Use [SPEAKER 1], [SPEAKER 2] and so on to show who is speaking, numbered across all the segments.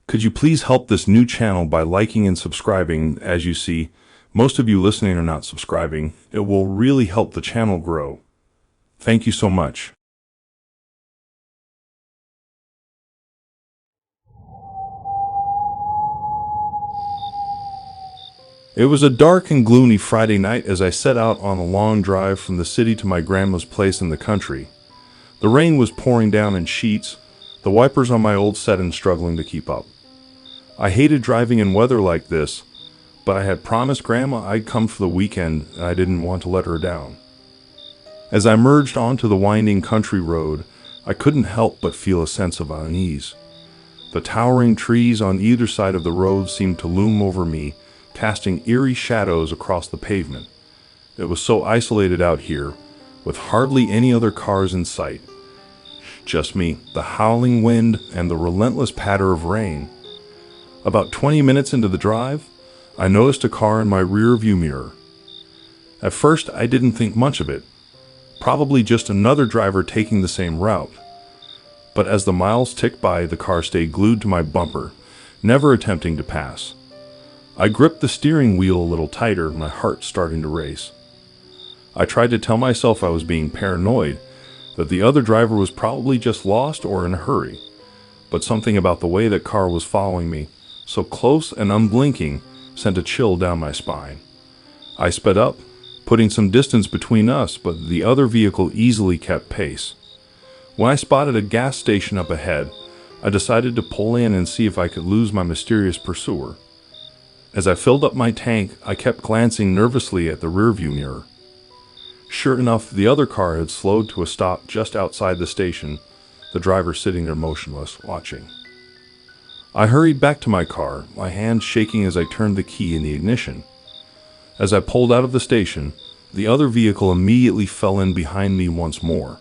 [SPEAKER 1] Could you please help this new channel by liking and subscribing? As you see, most of you listening are not subscribing. It will really help the channel grow. Thank you so much. It was a dark and gloomy Friday night as I set out on a long drive from the city to my grandma's place in the country. The rain was pouring down in sheets, the wipers on my old sedan struggling to keep up. I hated driving in weather like this, but I had promised Grandma I'd come for the weekend and I didn't want to let her down. As I merged onto the winding country road, I couldn't help but feel a sense of unease. The towering trees on either side of the road seemed to loom over me, casting eerie shadows across the pavement. It was so isolated out here, with hardly any other cars in sight. Just me, the howling wind, and the relentless patter of rain. About 20 minutes into the drive, I noticed a car in my rear view mirror. At first, I didn't think much of it. Probably just another driver taking the same route. But as the miles ticked by, the car stayed glued to my bumper, never attempting to pass. I gripped the steering wheel a little tighter, my heart starting to race. I tried to tell myself I was being paranoid, that the other driver was probably just lost or in a hurry. But something about the way that car was following me, so close and unblinking, sent a chill down my spine. I sped up, putting some distance between us, but the other vehicle easily kept pace. When I spotted a gas station up ahead, I decided to pull in and see if I could lose my mysterious pursuer. As I filled up my tank, I kept glancing nervously at the rearview mirror. Sure enough, the other car had slowed to a stop just outside the station, the driver sitting there motionless, watching. I hurried back to my car, my hand shaking as I turned the key in the ignition. As I pulled out of the station, the other vehicle immediately fell in behind me once more.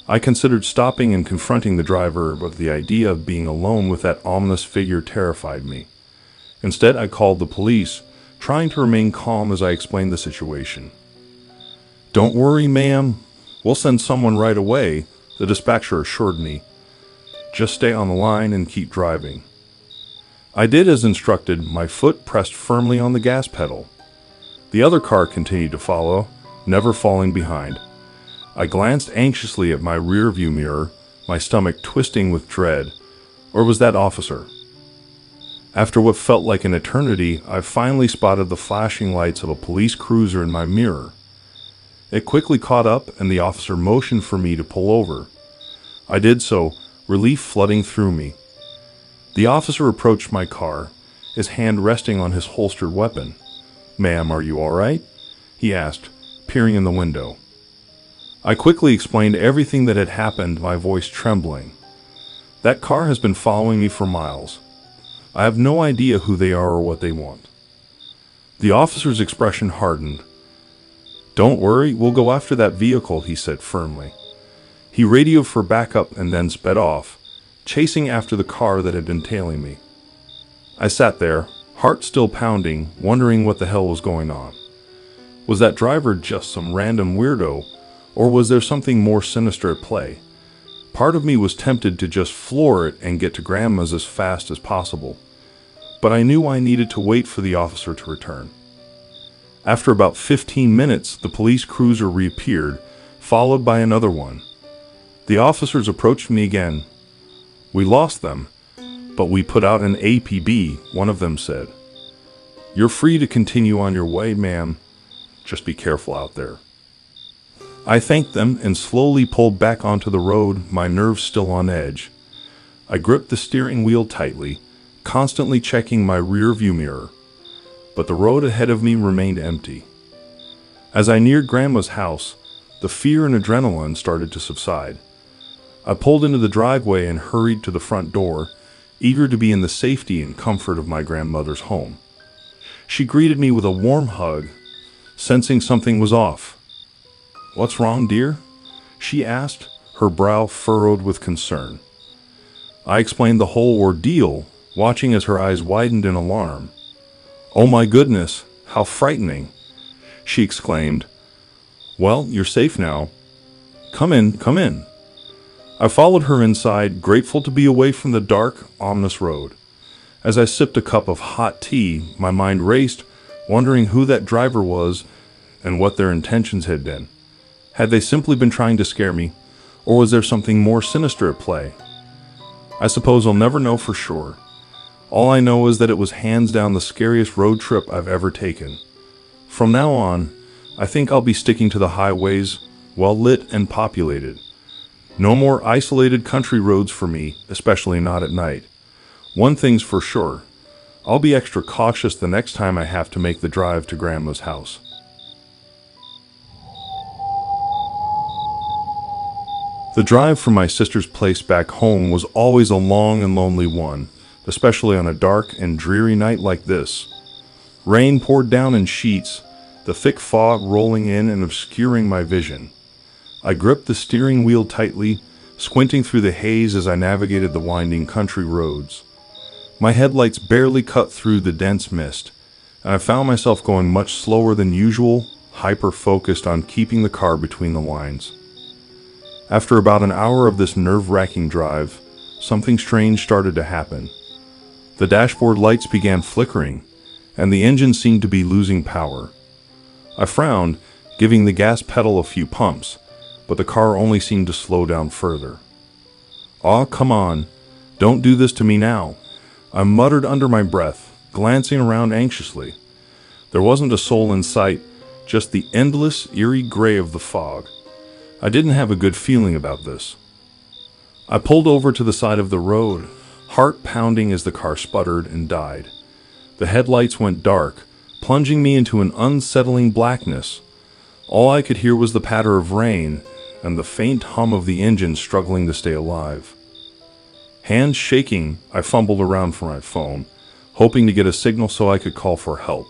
[SPEAKER 1] I considered stopping and confronting the driver, but the idea of being alone with that ominous figure terrified me. Instead, I called the police, trying to remain calm as I explained the situation. "Don't worry, ma'am. We'll send someone right away," the dispatcher assured me. "Just stay on the line and keep driving." I did as instructed, my foot pressed firmly on the gas pedal. The other car continued to follow, never falling behind. I glanced anxiously at my rearview mirror, my stomach twisting with dread. Or was that officer? After what felt like an eternity, I finally spotted the flashing lights of a police cruiser in my mirror. It quickly caught up, and the officer motioned for me to pull over. I did so, relief flooding through me. The officer approached my car, his hand resting on his holstered weapon. "Ma'am, are you all right?" he asked, peering in the window. I quickly explained everything that had happened, my voice trembling. "That car has been following me for miles. I have no idea who they are or what they want." The officer's expression hardened. "Don't worry, we'll go after that vehicle," he said firmly. He radioed for backup and then sped off, chasing after the car that had been tailing me. I sat there, heart still pounding, wondering what the hell was going on. Was that driver just some random weirdo, or was there something more sinister at play? Part of me was tempted to just floor it and get to Grandma's as fast as possible, but I knew I needed to wait for the officer to return. After about 15 minutes, the police cruiser reappeared, followed by another one. The officers approached me again. "We lost them, but we put out an APB," one of them said. "You're free to continue on your way, ma'am. Just be careful out there." I thanked them and slowly pulled back onto the road, my nerves still on edge. I gripped the steering wheel tightly, constantly checking my rear view mirror. But the road ahead of me remained empty. As I neared Grandma's house, the fear and adrenaline started to subside. I pulled into the driveway and hurried to the front door, eager to be in the safety and comfort of my grandmother's home. She greeted me with a warm hug, sensing something was off. "What's wrong, dear?" she asked, her brow furrowed with concern. I explained the whole ordeal, watching as her eyes widened in alarm. "Oh my goodness, how frightening!" she exclaimed. "Well, you're safe now. Come in, come in." I followed her inside, grateful to be away from the dark, ominous road. As I sipped a cup of hot tea, my mind raced, wondering who that driver was and what their intentions had been. Had they simply been trying to scare me, or was there something more sinister at play? I suppose I'll never know for sure. All I know is that it was hands down the scariest road trip I've ever taken. From now on, I think I'll be sticking to the highways, well lit and populated. No more isolated country roads for me, especially not at night. One thing's for sure, I'll be extra cautious the next time I have to make the drive to Grandma's house. The drive from my sister's place back home was always a long and lonely one, especially on a dark and dreary night like this. Rain poured down in sheets, the thick fog rolling in and obscuring my vision. I gripped the steering wheel tightly, squinting through the haze as I navigated the winding country roads. My headlights barely cut through the dense mist, and I found myself going much slower than usual, hyper-focused on keeping the car between the lines. After about an hour of this nerve-wracking drive, something strange started to happen. The dashboard lights began flickering, and the engine seemed to be losing power. I frowned, giving the gas pedal a few pumps, but the car only seemed to slow down further. "Aw, come on, don't do this to me now," I muttered under my breath, glancing around anxiously. There wasn't a soul in sight, just the endless, eerie gray of the fog. I didn't have a good feeling about this. I pulled over to the side of the road, heart pounding as the car sputtered and died. The headlights went dark, plunging me into an unsettling blackness. All I could hear was the patter of rain and the faint hum of the engine struggling to stay alive. Hands shaking, I fumbled around for my phone, hoping to get a signal so I could call for help.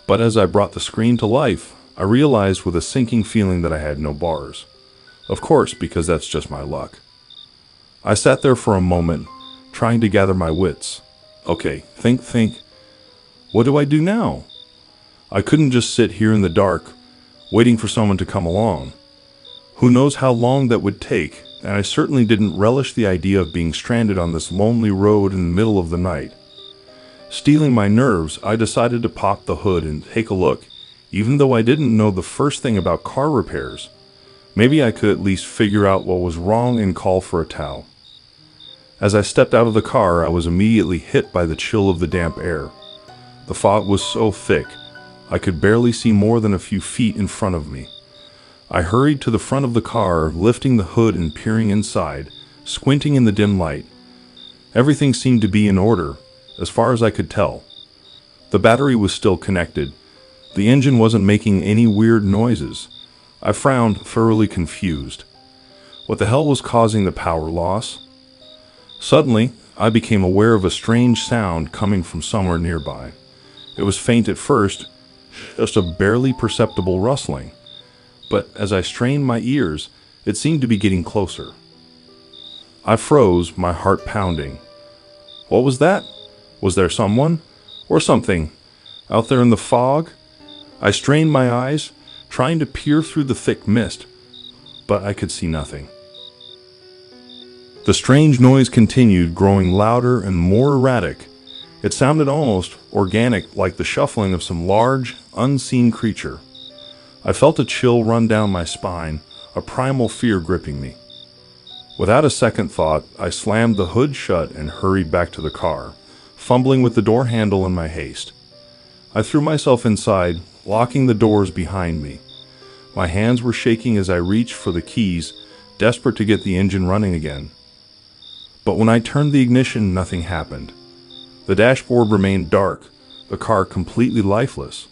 [SPEAKER 1] But as I brought the screen to life, I realized with a sinking feeling that I had no bars. Of course, because that's just my luck. I sat there for a moment, trying to gather my wits. Okay, think. What do I do now? I couldn't just sit here in the dark, waiting for someone to come along. Who knows how long that would take, and I certainly didn't relish the idea of being stranded on this lonely road in the middle of the night. Steeling my nerves, I decided to pop the hood and take a look, even though I didn't know the first thing about car repairs. Maybe I could at least figure out what was wrong and call for a tow. As I stepped out of the car, I was immediately hit by the chill of the damp air. The fog was so thick, I could barely see more than a few feet in front of me. I hurried to the front of the car, lifting the hood and peering inside, squinting in the dim light. Everything seemed to be in order, as far as I could tell. The battery was still connected. The engine wasn't making any weird noises. I frowned, thoroughly confused. What the hell was causing the power loss? Suddenly, I became aware of a strange sound coming from somewhere nearby. It was faint at first, just a barely perceptible rustling. But as I strained my ears, it seemed to be getting closer. I froze, my heart pounding. What was that? Was there someone? Or something? Out there in the fog? I strained my eyes, trying to peer through the thick mist, but I could see nothing. The strange noise continued, growing louder and more erratic. It sounded almost organic, like the shuffling of some large, unseen creature. I felt a chill run down my spine, a primal fear gripping me. Without a second thought, I slammed the hood shut and hurried back to the car, fumbling with the door handle in my haste. I threw myself inside, locking the doors behind me. My hands were shaking as I reached for the keys, desperate to get the engine running again. But when I turned the ignition, nothing happened. The dashboard remained dark, the car completely lifeless.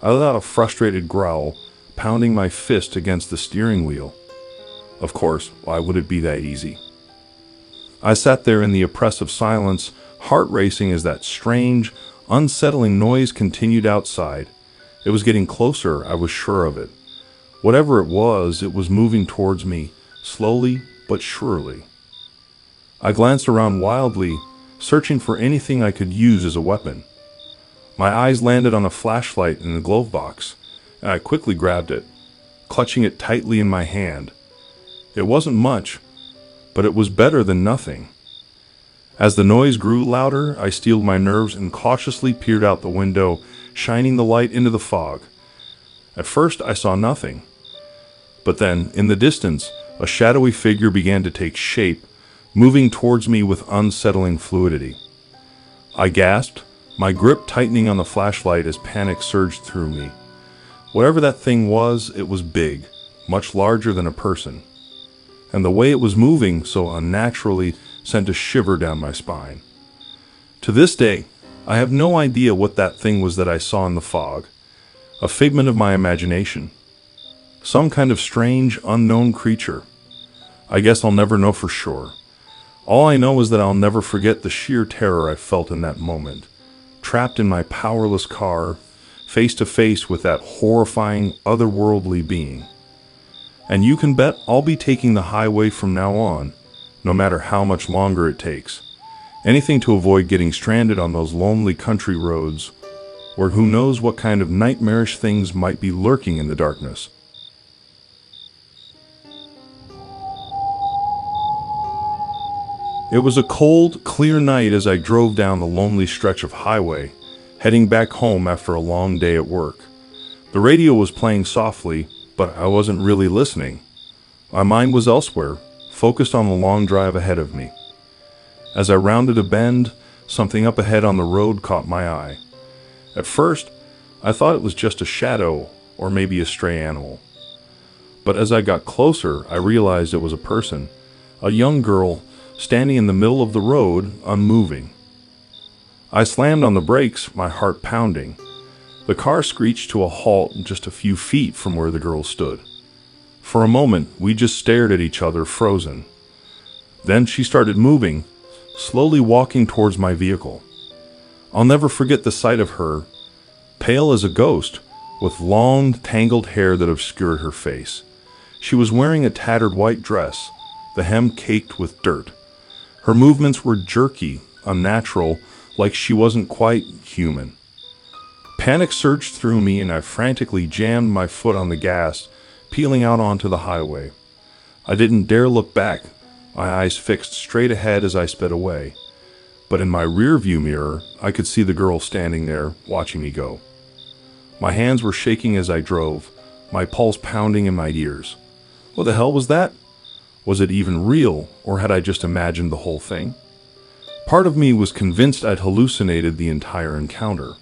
[SPEAKER 1] I let out a frustrated growl, pounding my fist against the steering wheel. Of course, why would it be that easy? I sat there in the oppressive silence, heart racing as that strange, unsettling noise continued outside. It was getting closer, I was sure of it. Whatever it was moving towards me, slowly but surely. I glanced around wildly, searching for anything I could use as a weapon. My eyes landed on a flashlight in the glove box, and I quickly grabbed it, clutching it tightly in my hand. It wasn't much, but it was better than nothing. As the noise grew louder, I steeled my nerves and cautiously peered out the window, shining the light into the fog. At first, I saw nothing. But then, in the distance, a shadowy figure began to take shape, moving towards me with unsettling fluidity. I gasped, my grip tightening on the flashlight as panic surged through me. Whatever that thing was, it was big, much larger than a person. And the way it was moving so unnaturally sent a shiver down my spine. To this day, I have no idea what that thing was that I saw in the fog. A figment of my imagination. Some kind of strange, unknown creature. I guess I'll never know for sure. All I know is that I'll never forget the sheer terror I felt in that moment, trapped in my powerless car, face to face with that horrifying, otherworldly being. And you can bet I'll be taking the highway from now on, no matter how much longer it takes. Anything to avoid getting stranded on those lonely country roads, where who knows what kind of nightmarish things might be lurking in the darkness. It was a cold, clear night as I drove down the lonely stretch of highway, heading back home after a long day at work. The radio was playing softly, but I wasn't really listening. My mind was elsewhere, focused on the long drive ahead of me. As I rounded a bend, something up ahead on the road caught my eye. At first, I thought it was just a shadow or maybe a stray animal. But as I got closer, I realized it was a person, a young girl, standing in the middle of the road, unmoving. I slammed on the brakes, my heart pounding. The car screeched to a halt just a few feet from where the girl stood. For a moment, we just stared at each other, frozen. Then she started moving, slowly walking towards my vehicle. I'll never forget the sight of her, pale as a ghost, with long, tangled hair that obscured her face. She was wearing a tattered white dress, the hem caked with dirt. Her movements were jerky, unnatural, like she wasn't quite human. Panic surged through me and I frantically jammed my foot on the gas, peeling out onto the highway. I didn't dare look back, my eyes fixed straight ahead as I sped away. But in my rearview mirror, I could see the girl standing there, watching me go. My hands were shaking as I drove, my pulse pounding in my ears. What the hell was that? Was it even real, or had I just imagined the whole thing? Part of me was convinced I'd hallucinated the entire encounter.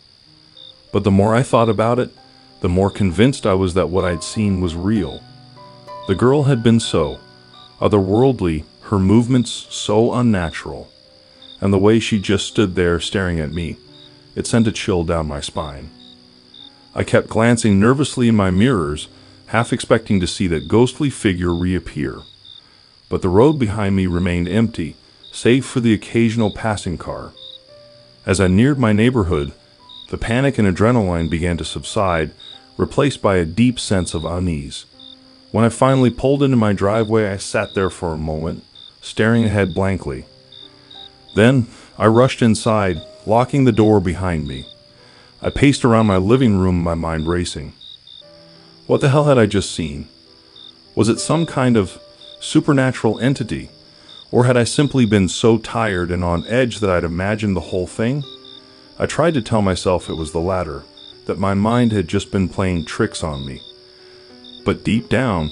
[SPEAKER 1] But the more I thought about it, the more convinced I was that what I'd seen was real. The girl had been so otherworldly, her movements so unnatural, and the way she just stood there staring at me, it sent a chill down my spine. I kept glancing nervously in my mirrors, half expecting to see that ghostly figure reappear. But the road behind me remained empty, save for the occasional passing car. As I neared my neighborhood, the panic and adrenaline began to subside, replaced by a deep sense of unease. When I finally pulled into my driveway, I sat there for a moment, staring ahead blankly. Then, I rushed inside, locking the door behind me. I paced around my living room, my mind racing. What the hell had I just seen? Was it some kind of supernatural entity, or had I simply been so tired and on edge that I'd imagined the whole thing? I tried to tell myself it was the latter, that my mind had just been playing tricks on me. But deep down,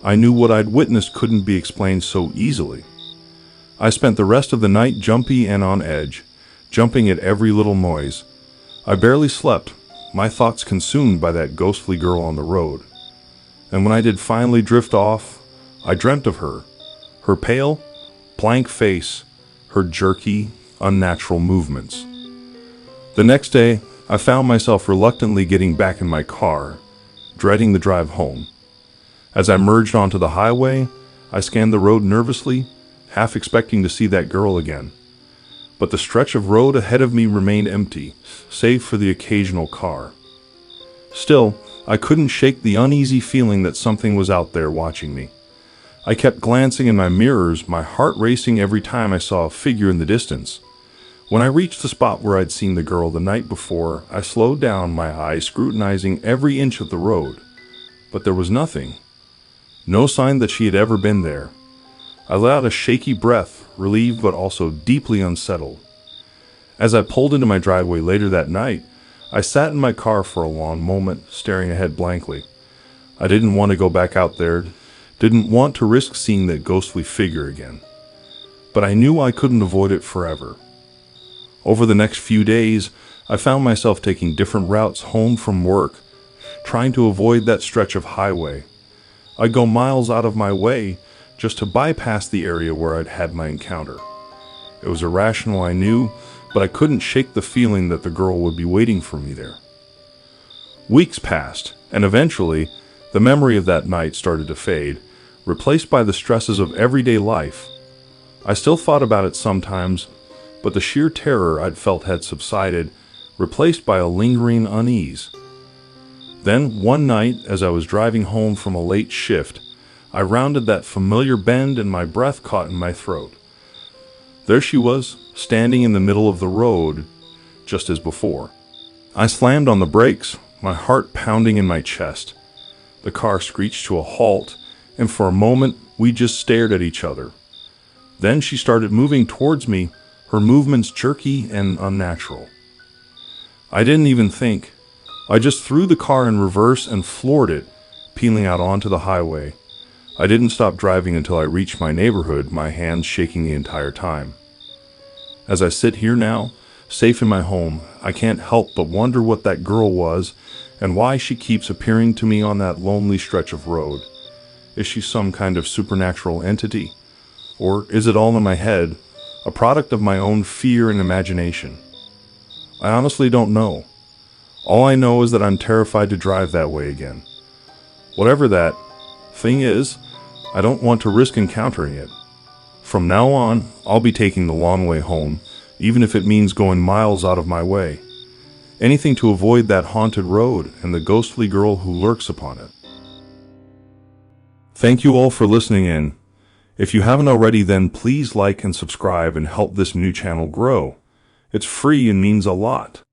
[SPEAKER 1] I knew what I'd witnessed couldn't be explained so easily. I spent the rest of the night jumpy and on edge, jumping at every little noise. I barely slept, my thoughts consumed by that ghostly girl on the road. And when I did finally drift off, I dreamt of her, her pale, blank face, her jerky, unnatural movements. The next day, I found myself reluctantly getting back in my car, dreading the drive home. As I merged onto the highway, I scanned the road nervously, half expecting to see that girl again. But the stretch of road ahead of me remained empty, save for the occasional car. Still, I couldn't shake the uneasy feeling that something was out there watching me. I kept glancing in my mirrors, my heart racing every time I saw a figure in the distance. When I reached the spot where I'd seen the girl the night before, I slowed down, my eyes scrutinizing every inch of the road. But there was nothing. No sign that she had ever been there. I let out a shaky breath, relieved but also deeply unsettled. As I pulled into my driveway later that night, I sat in my car for a long moment, staring ahead blankly. I didn't want to go back out there, didn't want to risk seeing that ghostly figure again. But I knew I couldn't avoid it forever. Over the next few days, I found myself taking different routes home from work, trying to avoid that stretch of highway. I'd go miles out of my way just to bypass the area where I'd had my encounter. It was irrational, I knew, but I couldn't shake the feeling that the girl would be waiting for me there. Weeks passed, and eventually, the memory of that night started to fade, replaced by the stresses of everyday life. I still thought about it sometimes, but the sheer terror I'd felt had subsided, replaced by a lingering unease. Then, one night, as I was driving home from a late shift, I rounded that familiar bend and my breath caught in my throat. There she was, standing in the middle of the road, just as before. I slammed on the brakes, my heart pounding in my chest. The car screeched to a halt, and for a moment we just stared at each other. Then she started moving towards me, her movements jerky and unnatural. I didn't even think. I just threw the car in reverse and floored it, peeling out onto the highway. I didn't stop driving until I reached my neighborhood, my hands shaking the entire time. As I sit here now, safe in my home, I can't help but wonder what that girl was and why she keeps appearing to me on that lonely stretch of road. Is she some kind of supernatural entity? Or is it all in my head, a product of my own fear and imagination? I honestly don't know. All I know is that I'm terrified to drive that way again. Whatever that thing is, I don't want to risk encountering it. From now on, I'll be taking the long way home, even if it means going miles out of my way. Anything to avoid that haunted road and the ghostly girl who lurks upon it. Thank you all for listening in. If you haven't already, then please like and subscribe and help this new channel grow. It's free and means a lot.